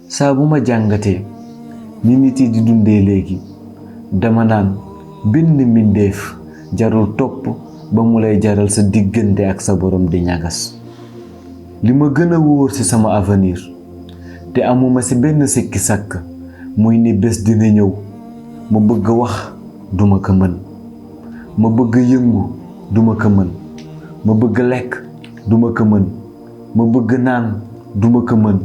saa bu ma jàngatee ni nit yi di dundee léegi dama naan benn mbindeef jarul topp ba mu lay jaral sa diggante ak sa borom di ñagas. li ma gën a wóor ci sama avenir te amuma ci benn sikki sàkk muy ni bés dina ñëw ma bëgg wax duma ko mën, ma bëgg yëngu duma ko mën, ma bëgg lekk duma ko mën, ma bëgg naan duma ko mën,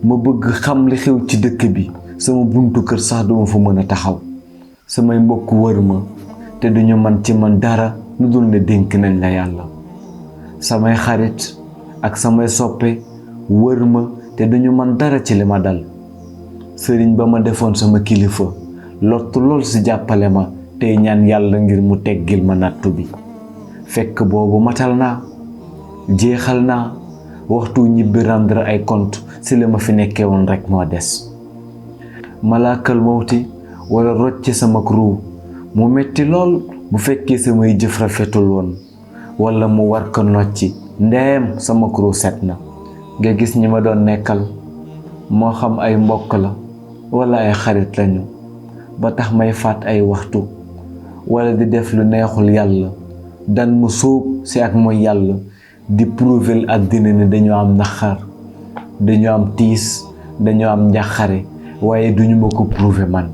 ma bëgg xam li xew ci dëkk bi sama buntu kër sax duma fa mën a taxaw. samay mbokk wër ma te duñu man ci man dara lu dul ne dénk nañ la yàlla. samay xarit ak samay soppe wër ma te duñu man dara ci li ma dal. sëriñ ba ma defoon sama kilifa lottu lool ci jàppale ma tey ñaan yàlla ngir mu teggil ma nattu bi. fekk boobu matal naa, jeexal naa, waxtu ñibbi rendre ay compte ci li ma fi nekkee woon rekk moo des. malaakal mawti wala rocc sama ruu mu metti lool bu fekkee samay jëf rafetul woon wala mu war ko nocci ndeem sama ruu set na. nga gis ñi ma doon nekkal moo xam ay mbokk la wala ay xarit lañu ba tax may faat ay waxtu wala di def lu neexul yàlla dan mu sóob ci ak mooy yàlla di prouver àddina ne dañoo am naxar, dañoo am tiis, dañoo am njaxare waaye duñu ma ko prouver man.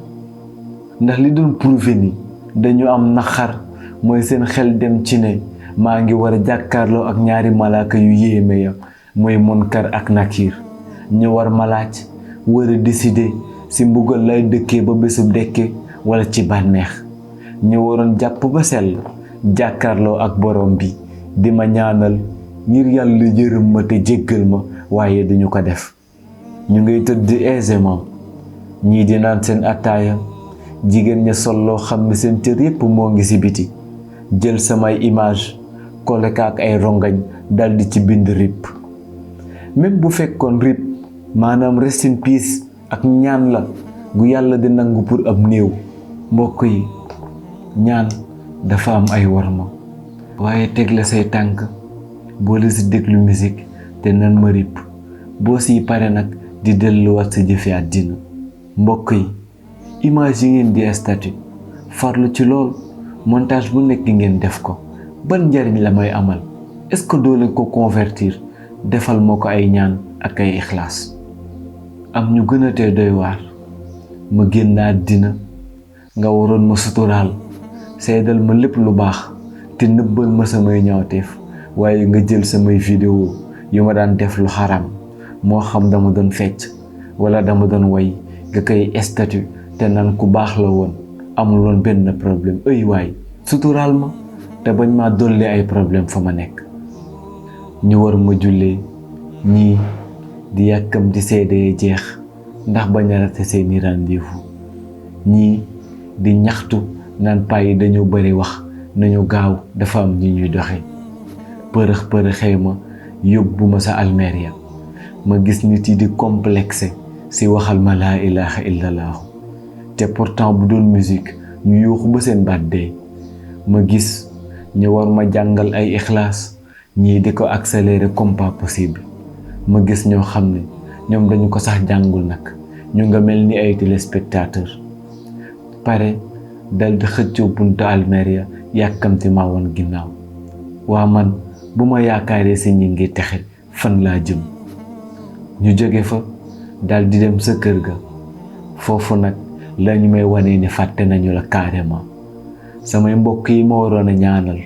ndax li doon prouver ni dañu am naxar mooy seen xel dem ci ne maa ngi war a jàkkaarloo ak ñaari malaaka yu yéeme ya mooy Munkar ak Nakiir ñu war ma laaj war a décider ci mbugal lay dëkkee ba bésub dekke wala ci bànneex. ñu waroon jàpp ba sell jàkkaarloo ak borom bi di ma ñaanal ngir yàlla yërëm ma te jéggal ma waaye duñu ko def. ñu ngay tëdd aisément, ñii di naan seen attaaya, jigéen ña sol loo xam ne seen cër yépp moo ngi ci biti jël samay image kole ka ak ay rongañ daldi ci bind RIP. même bu fekkoon RIP maanaam rest in peace ak ñaan la gu yàlla di nangu pour ab néew. mbokk yi, ñaan dafa am ay worma waaye tegle say tànk boole ci déglu musique te nan ma RIP boo siy pare nag di delluwaat sa jëfi àddina. mbokk yi, image yi ngeen di statut farlu ci lool, montage bu nekk ngeen def ko. ban njariñ la may amal? est-ce que doo leen ko convertir defal ma ko ay ñaan ak ay ixlaas? am ñu gën a tee doy waar, ma génn àddina nga waroon ma suturaal seedal ma lépp lu baax te nëbbal ma samay ñaawteef waaye nga jël samay vidéo yu ma daan def lu xaram moo xam dama doon fecc wala dama doon way nga koy statut te nan ku baax la woon amul woon benn problème. ay waay suturaal ma te bañ maa dolli ay problème fa ma nekk. ñu war ma jullee ñii di yàkkam di seede jeex ndax bañ a rate seeni rendez-vous, ñii di ñaxtu naan payi dañoo bari wax nañu gaaw dafa am ñi ñuy doxe. përëx përëxee ma yóbbu ma sa almeria ma gis nit yi di complexé ci waxal ma laa ilaha illallah te pourtant bu doon musique ñu yuuxu ba seen baat dee. ma gis ñu war ma jàngal ay ixlaas ñii di ko accélérer comme pas possible. ma gis ñoo xam ne ñoom dañu ko sax jàngul nag ñu nga mel ni ay téléspectateur pare dal di xëccoo buntu almeria yàkkamti maa woon ginnaaw. waa man bu ma yaakaaree ci ñi ngi texe fan laa jëm? ñu jóge fa dal di dem sa kër ga. foofu nag lañu may wane ni fàtte nañu la carrément. samay mbokk yi ma waroon a ñaanal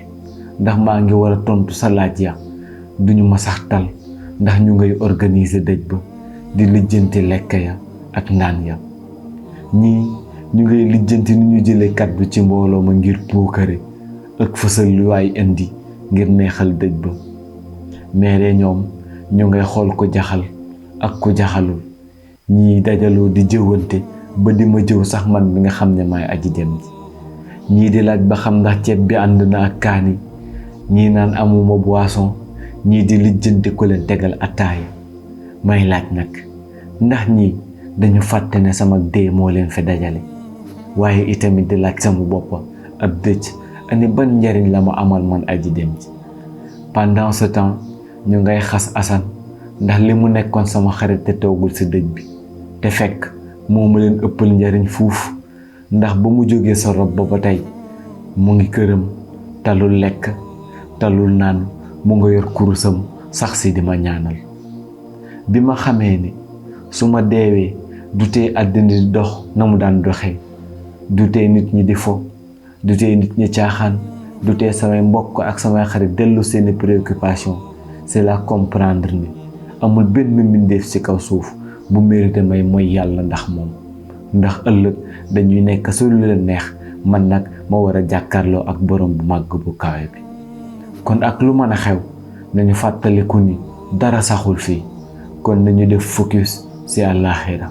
ndax maa ngi war a tontu sa laaj ya duñu ma sax tal ndax ñu ngay organiser dëj ba di lijjanti lekk ya ak naan ya. ñii ñu ngay lijjanti ni ñu jëlee kàddu ci mbooloo ma ngir puukare ak fësal lu waay indi ngir neexal dëj ba. meere ñoom ñu ngay xool ko jaxal ak ko jaxalul. ñii dajaloo di jëwante ba di ma jëw sax man bi nga xam ne maay aji dem ji. ñii di laaj ba xam ndax ceeb bi ànd na ak kaani, ñii naan amuma boisson, ñii di lijjanti ko leen tegal ataaya. may laaj nag ndax ñii dañu fàtte ne sama dee moo leen fi dajale waaye itamit di laaj sama bopp ab dëj ani ban njariñ la ma amal man aji dem ji. pendant ce temps ñu ngay xas Assane ndax li mu nekkoon sama xarit te toogul ci dëj bi te fekk moo ma leen ëppal njariñ fuuf, ndax ba mu jógee sa rob ba tey mu ngi këram, talul lekk talul naan, mu nga yor kurusam sax si di ma ñaanal. bi ma xamee ni su ma deewee du tee àddina di dox na mu daan doxee, du tee nit ñi di fo, du tee nit ñi caaxaan, du tee samay mbokk ak samay xarit dellu seeni préoccupation, c'est la comprendre ni amul benn mbindeef ci kaw suuf bu mérité may mooy yàlla ndax moom, ndax ëllëg dañuy nekk su lu leen neex, man nag ma war a jàkkaarloo ak borom bu màgg bu kawe bi. kon ak lu mën a xew nañu fàttaliku ni dara saxul fii, kon nañu def focus ci àllaaxira.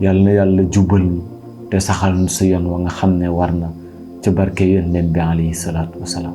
yàlla na yàlla jubal ñu te saxal ñu ci yoon wa nga xam ne war na, ci barke yonent bi alayhi salaatu wasalaam.